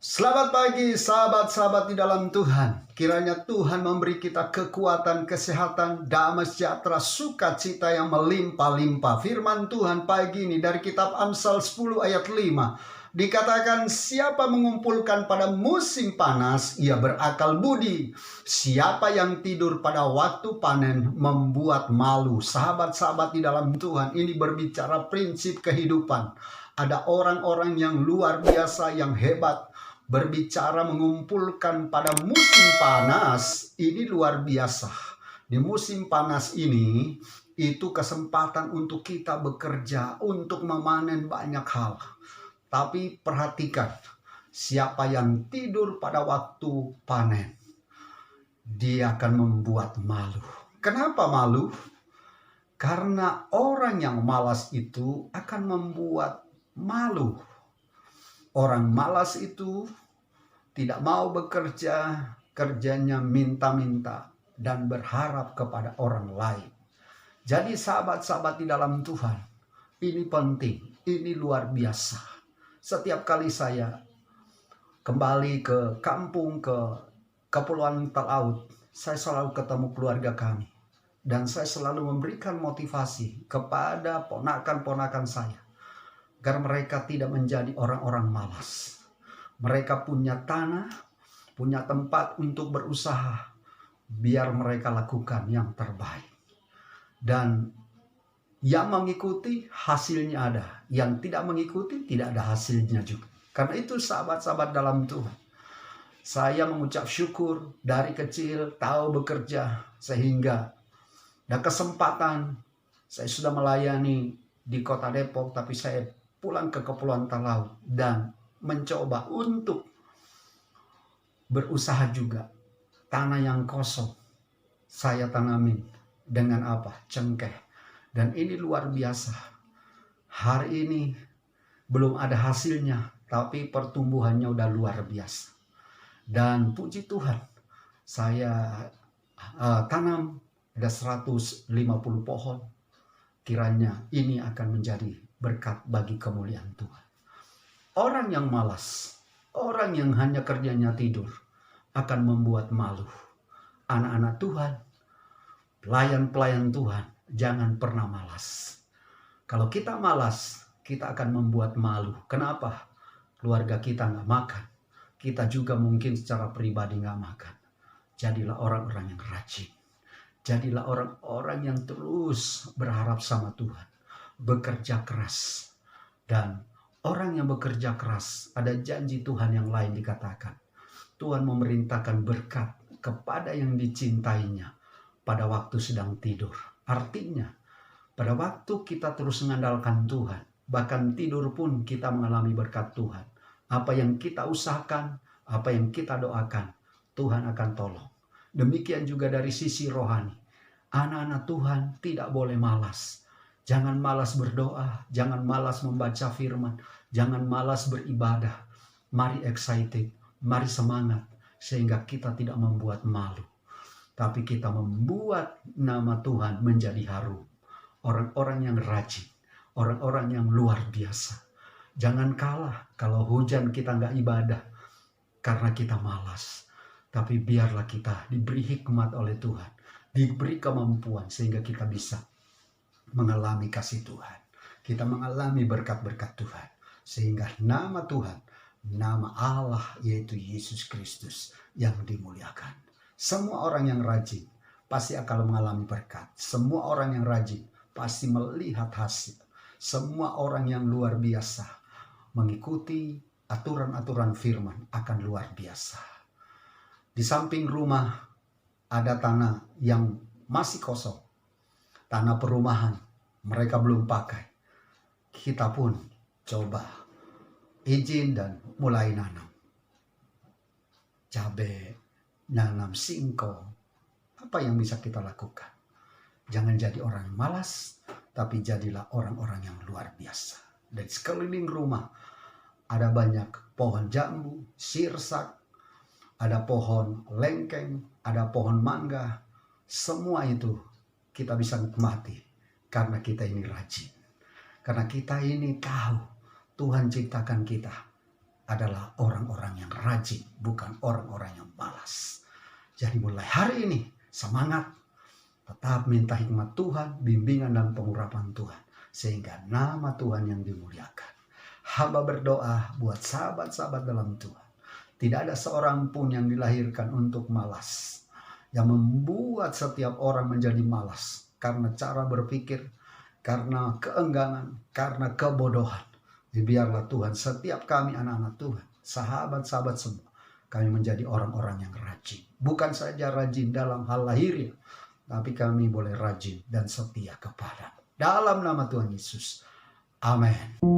Selamat pagi sahabat-sahabat di dalam Tuhan. Kiranya Tuhan memberi kita kekuatan, kesehatan, damai sejahtera, sukacita yang melimpah-limpah. Firman Tuhan pagi ini dari kitab Amsal 10 ayat 5. Dikatakan siapa mengumpulkan pada musim panas, ia berakal budi. Siapa yang tidur pada waktu panen membuat malu. Sahabat-sahabat di dalam Tuhan, ini berbicara prinsip kehidupan. Ada orang-orang yang luar biasa, yang hebat. Berbicara mengumpulkan pada musim panas, ini luar biasa. Di musim panas ini, itu kesempatan untuk kita bekerja, untuk memanen banyak hal. Tapi perhatikan, siapa yang tidur pada waktu panen, dia akan membuat malu. Kenapa malu? Karena orang yang malas itu akan membuat malu. Orang malas itu tidak mau bekerja, kerjanya minta-minta dan berharap kepada orang lain. Jadi sahabat-sahabat di dalam Tuhan, ini penting, ini luar biasa. Setiap kali saya kembali ke kampung, ke Kepulauan Talaut, saya selalu ketemu keluarga kami. Dan saya selalu memberikan motivasi kepada ponakan-ponakan saya, agar mereka tidak menjadi orang-orang malas. Mereka punya tanah, punya tempat untuk berusaha. Biar mereka lakukan yang terbaik. Dan yang mengikuti hasilnya ada. Yang tidak mengikuti tidak ada hasilnya juga. Karena itu sahabat-sahabat dalam Tuhan, saya mengucap syukur dari kecil tahu bekerja, sehingga ada kesempatan. Saya sudah melayani di kota Depok, tapi saya pulang ke Kepulauan Talaut dan mencoba untuk berusaha juga. Tanah yang kosong saya tanamin dengan apa? Cengkeh. Dan ini luar biasa. Hari ini belum ada hasilnya, tapi pertumbuhannya udah luar biasa. Dan puji Tuhan, saya tanam ada 150 pohon. Kiranya ini akan menjadi berkat bagi kemuliaan Tuhan. Orang yang malas, orang yang hanya kerjanya tidur, akan membuat malu. Anak-anak Tuhan, pelayan-pelayan Tuhan, jangan pernah malas. Kalau kita malas, kita akan membuat malu. Kenapa? Keluarga kita nggak makan. Kita juga mungkin secara pribadi nggak makan. Jadilah orang-orang yang rajin. Jadilah orang-orang yang terus berharap sama Tuhan. Bekerja keras. Dan orang yang bekerja keras, ada janji Tuhan yang lain dikatakan. Tuhan memerintahkan berkat kepada yang dicintainya pada waktu sedang tidur. Artinya, pada waktu kita terus mengandalkan Tuhan, bahkan tidur pun kita mengalami berkat Tuhan. Apa yang kita usahakan, apa yang kita doakan, Tuhan akan tolong. Demikian juga dari sisi rohani. Anak-anak Tuhan tidak boleh malas. Jangan malas berdoa, jangan malas membaca firman, jangan malas beribadah. Mari excited, mari semangat, sehingga kita tidak membuat malu. Tapi kita membuat nama Tuhan menjadi harum. Orang-orang yang rajin, orang-orang yang luar biasa. Jangan kalah kalau hujan kita nggak ibadah, karena kita malas. Tapi biarlah kita diberi hikmat oleh Tuhan, diberi kemampuan sehingga kita bisa mengalami kasih Tuhan. Kita mengalami berkat-berkat Tuhan. Sehingga nama Tuhan, nama Allah yaitu Yesus Kristus yang dimuliakan. Semua orang yang rajin pasti akan mengalami berkat. Semua orang yang rajin pasti melihat hasil. Semua orang yang luar biasa mengikuti aturan-aturan firman akan luar biasa. Di samping rumah ada tanah yang masih kosong. Tanah perumahan mereka belum pakai. Kita pun coba izin dan mulai nanam cabai, nanam singkong. Apa yang bisa kita lakukan? Jangan jadi orang yang malas, tapi jadilah orang-orang yang luar biasa. Dan sekeliling rumah ada banyak pohon jambu, sirsak, ada pohon lengkeng, ada pohon mangga. Semua itu kita bisa nikmati karena kita ini rajin. Karena kita ini tahu Tuhan ciptakan kita adalah orang-orang yang rajin, bukan orang-orang yang malas. Jadi mulai hari ini semangat, tetap minta hikmat Tuhan, bimbingan dan pengurapan Tuhan, sehingga nama Tuhan yang dimuliakan. Hamba berdoa buat sahabat-sahabat dalam Tuhan. Tidak ada seorang pun yang dilahirkan untuk malas. Yang membuat setiap orang menjadi malas karena cara berpikir, karena keengganan, karena kebodohan. Biarlah Tuhan setiap kami anak-anak Tuhan, sahabat-sahabat semua, kami menjadi orang-orang yang rajin. Bukan saja rajin dalam hal lahiriah, tapi kami boleh rajin dan setia kepada-Mu. Dalam nama Tuhan Yesus. Amin.